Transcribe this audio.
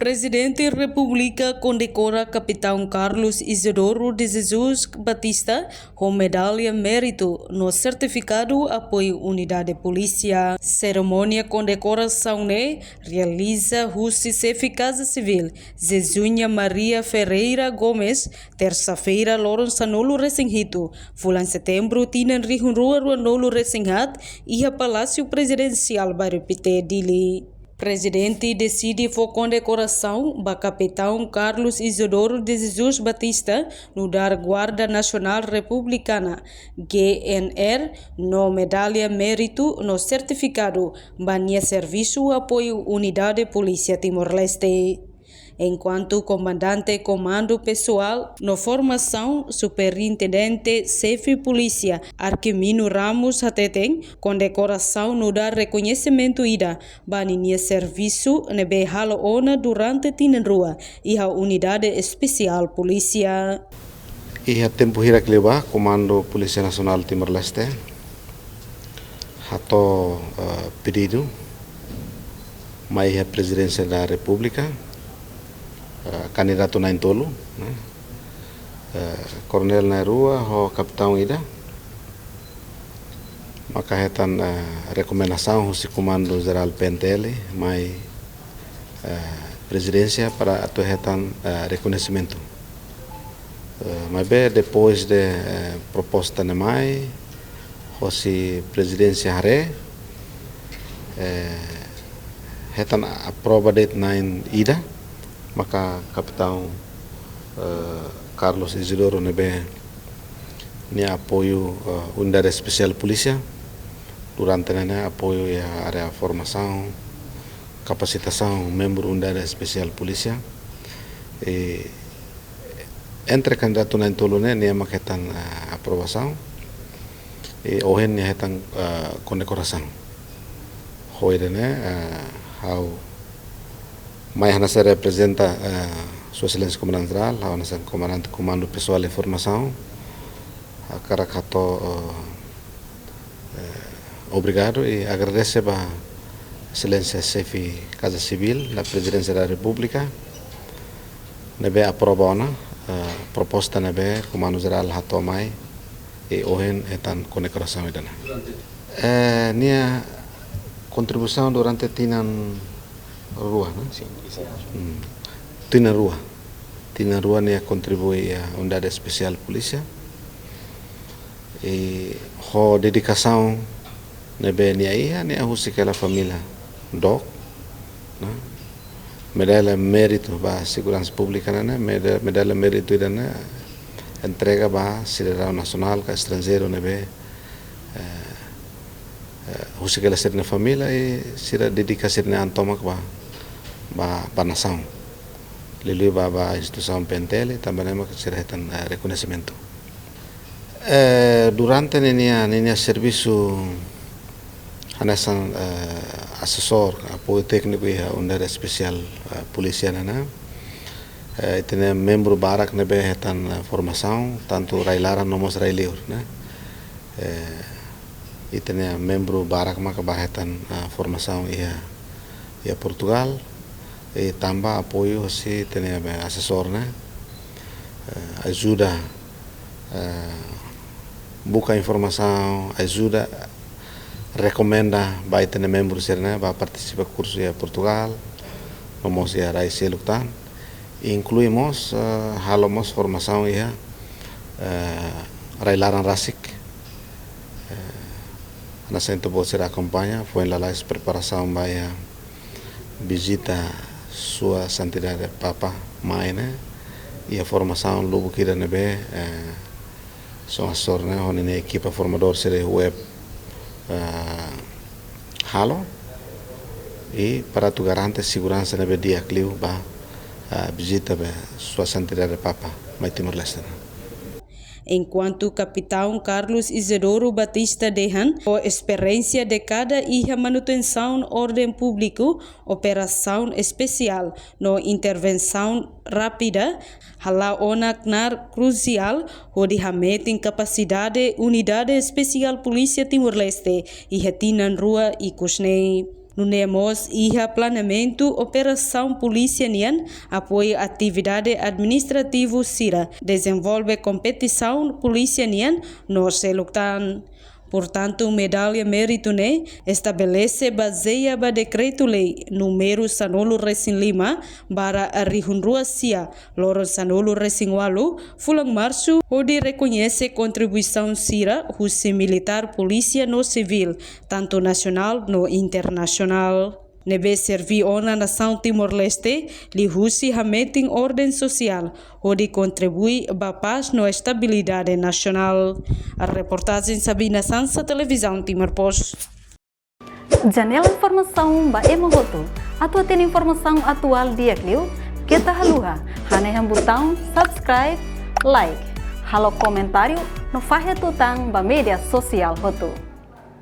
Presidente República condecora Capitão Carlos Isidoro de Jesus Batista com medalha mérito no certificado apoio unidade polícia. Cerimônia condecoração realiza Justiça Casa Civil Zezunha Maria Ferreira Gomes, terça-feira Lourenço Nolo Recenhito. Fulan setembro tinan rihunrua Nolo Recenhat e a Palácio Presidencial bairro Pite Dili. Presidente decide for condecoração ba Capitão Carlos Isidoro de Jesus Batista no dar Guarda Nacional Republicana GNR no medalha mérito no certificado bania serviço apoio unidade polícia Timor-Leste. Enquanto comandante comando pessoal no formação superintendente chefe polícia Arquimino Ramos Hateteng condecoração no dar reconhecimento ida baninia serviço nebe halo ona durante tinan rua e a unidade especial polícia. E a tempo hira kleba comando Polícia Nacional Timor-Leste hato pedido mai a presidência da República candidato na Intolo, Coronel na rua, o Capitão Ida, maka hetan recomendação do Comando Geral PNTL, mai presidência para atu hetan reconhecimento. Mas bem depois de proposta na mai, hosi presidência hare, hetan aprova det na Ida. Maka Capitão Carlos Isidoro nebe ni apoio unidade especial polícia durante nene apoio a área formação capacitação membro unidade especial polícia e entre candidato na Intolone ni maketan aprovação e ohen ni hetan condecoração hoidene how Mai nasa representa Sua Excelência Comandante Geral, nasa Comandante Comando Pessoal e Formação, a Caracato obrigado e agradeço a Excelência Chefe Casa Civil, da Presidência da República, nebe aprobona proposta nebe Comando Geral hato mai e ohen etan condecoração idana. Nia contribuição durante tinan rua, né? Sim, Tina rua ne contribui a unidade especial polícia e ho dedicação ne bem aí ne a aquela família dok, né? Medalha mérito ba segurança pública né? Medalha mérito né? Entrega ba cidadão nacional ka estrangeiro ne be aquela ser na família e sira dedicação ne antomak ba nação. Lili ba instituição PNTL também é uma reconhecimento. Durante nenia serviço anasan assessor apoio técnico e unidade especial policial né. Tem membro barak nebe hetan formação tanto railaran nomos raileur né. E tem membro barak maka bahetan formação e Portugal e também apoio se tem assessor né ajuda busca informação ajuda recomenda vai ter membros né vai participar curso em Portugal vamos ir a esse lugar incluímos halomos formação e railaran rasik na centro você acompanha foi lá preparação vai visita Sua Santidade Papa Mai né e a formação logo que da nebe são assessor né onde a equipa formador será web halo e para tu garante segurança nebe dia clio ba visita be Sua Santidade Papa Mai Timor-Leste. Enquanto Capitão Carlos Isidoro Batista Dehan, a experiência de cada ia manutenção ordem público, operação especial, no intervenção rápida, hala onaknar crucial, onde hametem capacidade unidade especial polícia Timor-Leste e retinan rua e kusnei. No NEMOS, iha planejamento operação polícia nian apoia atividade administrativo sira, desenvolve competição polícia nian no Seluktan. Portanto, medalha mérito ne estabelece baseia ba decreto-lei número sanolo recém lima para a rihunrua sia loro sanolo recém walu fulang março onde reconhece contribuição sira husi militar polícia no civil tanto nacional no internacional. Nebe servi ona nação Timor-Leste, li husi hameting ordem social, onde contribui ba paz no estabilidade nacional. A reportagem Sabina Sansa, Televisão Timor-Post. Janela informação ba emohoto. Atua tem informação atual dia Clio, kita haluha, haneham botão subscribe, like, halo comentário no fahe tutang ba media sosial hoto.